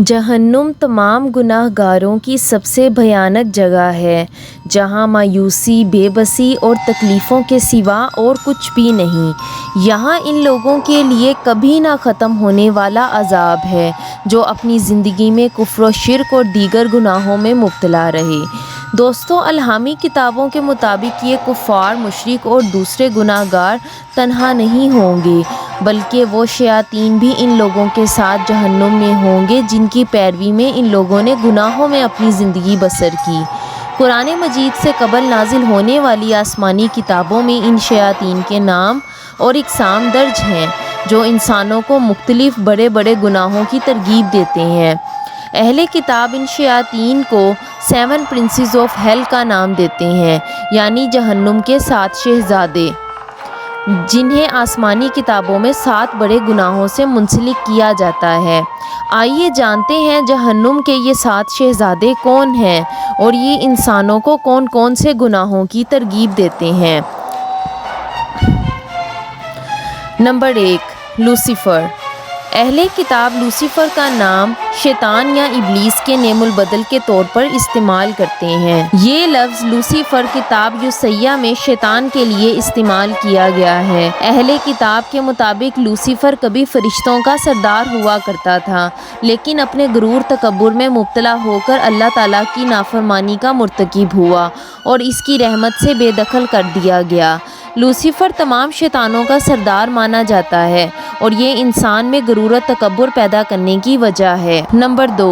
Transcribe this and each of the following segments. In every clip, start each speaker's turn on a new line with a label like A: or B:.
A: جہنم تمام گناہ گاروں کی سب سے بھیانک جگہ ہے، جہاں مایوسی، بے بسی اور تکلیفوں کے سوا اور کچھ بھی نہیں۔ یہاں ان لوگوں کے لیے کبھی نہ ختم ہونے والا عذاب ہے جو اپنی زندگی میں کفر و شرک اور دیگر گناہوں میں مبتلا رہے۔ دوستو، الہامی کتابوں کے مطابق یہ کفار، مشرک اور دوسرے گناہ گار تنہا نہیں ہوں گے، بلکہ وہ شیاطین بھی ان لوگوں کے ساتھ جہنم میں ہوں گے جن کی پیروی میں ان لوگوں نے گناہوں میں اپنی زندگی بسر کی۔ قرآن مجید سے قبل نازل ہونے والی آسمانی کتابوں میں ان شیاطین کے نام اور اقسام درج ہیں جو انسانوں کو مختلف بڑے بڑے گناہوں کی ترغیب دیتے ہیں۔ اہل کتاب ان شیاطین کو 7 پرنسز آف ہیل کا نام دیتے ہیں، یعنی جہنم کے 7 شہزادے، جنہیں آسمانی کتابوں میں 7 بڑے گناہوں سے منسلک کیا جاتا ہے۔ آئیے جانتے ہیں جہنم کے یہ 7 شہزادے کون ہیں اور یہ انسانوں کو کون کون سے گناہوں کی ترغیب دیتے ہیں۔ Number 1، Lucifer. اہل کتاب لوسیفر کا نام شیطان یا ابلیس کے نیم البدل کے طور پر استعمال کرتے ہیں۔ یہ لفظ لوسیفر کتاب یوسیہ میں شیطان کے لیے استعمال کیا گیا ہے۔ اہل کتاب کے مطابق لوسیفر کبھی فرشتوں کا سردار ہوا کرتا تھا، لیکن اپنے غرور تکبر میں مبتلا ہو کر اللہ تعالیٰ کی نافرمانی کا مرتکب ہوا اور اس کی رحمت سے بے دخل کر دیا گیا۔ لوسیفر تمام شیطانوں کا سردار مانا جاتا ہے اور یہ انسان میں غرور و تکبر پیدا کرنے کی وجہ ہے۔ نمبر 2،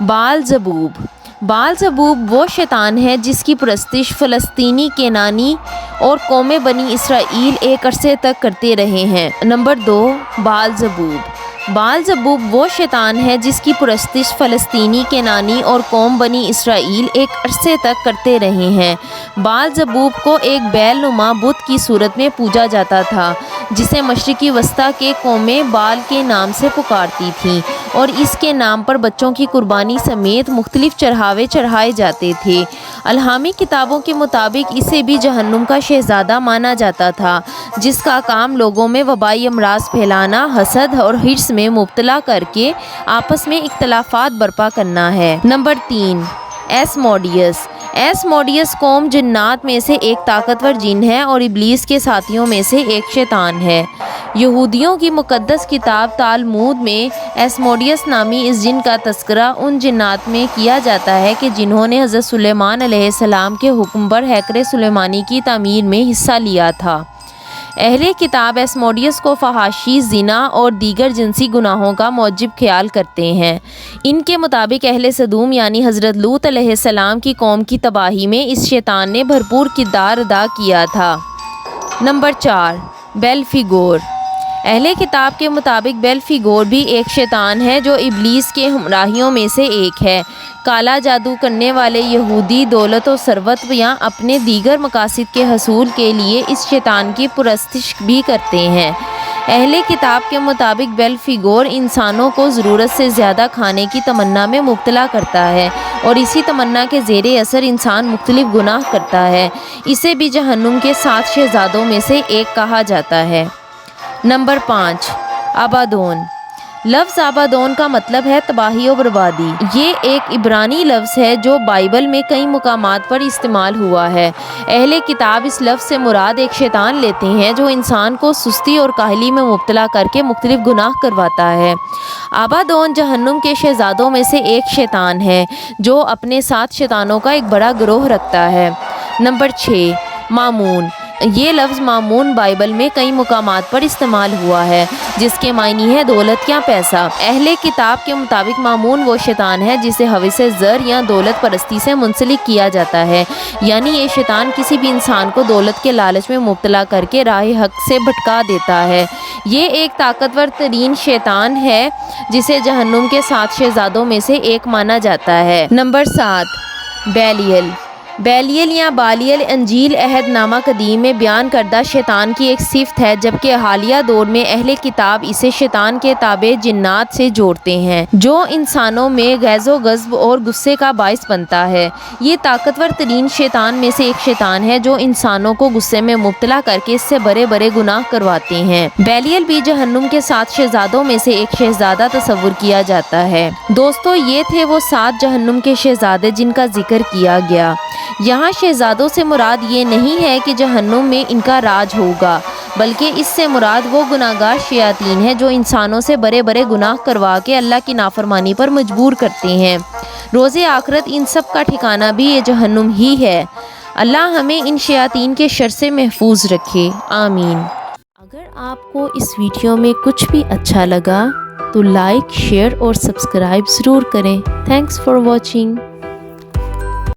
A: بال زبوب۔ بال زبوب وہ شیطان ہے جس کی پرستش فلسطینی، کینانی اور قوم بنی اسرائیل ایک عرصے تک کرتے رہے ہیں۔ نمبر 2، بال زبوب۔ بال زبوب وہ شیطان ہے جس کی پرستش فلسطینی، کینانی اور قوم بنی اسرائیل ایک عرصے تک کرتے رہے ہیں۔ بال زبوب کو ایک بیل نما بت کی صورت میں پوجا جاتا تھا جسے مشرقی وسطیٰ کے قومیں بال کے نام سے پکارتی تھیں اور اس کے نام پر بچوں کی قربانی سمیت مختلف چڑھاوے چڑھائے جاتے تھے۔ الہامی کتابوں کے مطابق اسے بھی جہنم کا شہزادہ مانا جاتا تھا جس کا کام لوگوں میں وبائی امراض پھیلانا، حسد اور حرص میں مبتلا کر کے آپس میں اختلافات برپا کرنا ہے۔ نمبر 3، ایسموڈیس۔ ایسموڈیس قوم جنات میں سے ایک طاقتور جن ہے اور ابلیس کے ساتھیوں میں سے ایک شیطان ہے۔ یہودیوں کی مقدس کتاب تالمود میں ایسموڈیس نامی اس جن کا تذکرہ ان جنات میں کیا جاتا ہے کہ جنہوں نے حضرت سلیمان علیہ السلام کے حکم پر ہیکل سلیمانی کی تعمیر میں حصہ لیا تھا۔ اہل کتاب ایسموڈیس کو فحاشی، زنا اور دیگر جنسی گناہوں کا موجب خیال کرتے ہیں۔ ان کے مطابق اہل سدوم یعنی حضرت لوط علیہ السلام کی قوم کی تباہی میں اس شیطان نے بھرپور کردار ادا کیا تھا۔ نمبر 4، بیلفیگور۔ اہل کتاب کے مطابق بیلفیگور بھی ایک شیطان ہے جو ابلیس کے ہمراہیوں میں سے ایک ہے۔ کالا جادو کرنے والے یہودی دولت و ثروت یا اپنے دیگر مقاصد کے حصول کے لیے اس شیطان کی پرستش بھی کرتے ہیں۔ اہل کتاب کے مطابق بیلفیگور انسانوں کو ضرورت سے زیادہ کھانے کی تمنا میں مبتلا کرتا ہے اور اسی تمنا کے زیر اثر انسان مختلف گناہ کرتا ہے۔ اسے بھی جہنم کے 7 شہزادوں میں سے ایک کہا جاتا ہے۔ نمبر 5، آبادون۔ لفظ آبادون کا مطلب ہے تباہی و بربادی۔ یہ ایک عبرانی لفظ ہے جو بائبل میں کئی مقامات پر استعمال ہوا ہے۔ اہل کتاب اس لفظ سے مراد ایک شیطان لیتے ہیں جو انسان کو سستی اور کاہلی میں مبتلا کر کے مختلف گناہ کرواتا ہے۔ آبادون جہنم کے شہزادوں میں سے ایک شیطان ہے جو اپنے 7 شیطانوں کا ایک بڑا گروہ رکھتا ہے۔ نمبر 6، مامون۔ یہ لفظ مامون بائبل میں کئی مقامات پر استعمال ہوا ہے جس کے معنی ہے دولت یا پیسہ۔ اہل کتاب کے مطابق مامون وہ شیطان ہے جسے ہوس زر یا دولت پرستی سے منسلک کیا جاتا ہے، یعنی یہ شیطان کسی بھی انسان کو دولت کے لالچ میں مبتلا کر کے راہ حق سے بھٹکا دیتا ہے۔ یہ ایک طاقتور ترین شیطان ہے جسے جہنم کے 7 شہزادوں میں سے ایک مانا جاتا ہے۔ نمبر 7، بیلیل۔ بیلیل یا بالیل انجیل عہد نامہ قدیم میں بیان کردہ شیطان کی ایک صفت ہے، جبکہ حالیہ دور میں اہل کتاب اسے شیطان کے تابع جنات سے جوڑتے ہیں جو انسانوں میں غیظ و غضب اور غصے کا باعث بنتا ہے۔ یہ طاقتور ترین شیطان میں سے ایک شیطان ہے جو انسانوں کو غصے میں مبتلا کر کے اس سے بڑے بڑے گناہ کرواتے ہیں۔ بیلیل بھی جہنم کے 7 شہزادوں میں سے ایک شہزادہ تصور کیا جاتا ہے۔ دوستو یہ تھے وہ 7 جہنم کے شہزادے جن کا ذکر کیا گیا۔ یہاں شہزادوں سے مراد یہ نہیں ہے کہ جہنم میں ان کا راج ہوگا، بلکہ اس سے مراد وہ گناہگار شیاطین ہیں جو انسانوں سے بڑے بڑے گناہ کروا کے اللہ کی نافرمانی پر مجبور کرتے ہیں۔ روز آخرت ان سب کا ٹھکانہ بھی یہ جہنم ہی ہے۔ اللہ ہمیں ان شیاطین کے شر سے محفوظ رکھے، آمین۔ اگر آپ کو اس ویڈیو میں کچھ بھی اچھا لگا تو لائک، شیئر اور سبسکرائب ضرور کریں۔ Thanks for watching.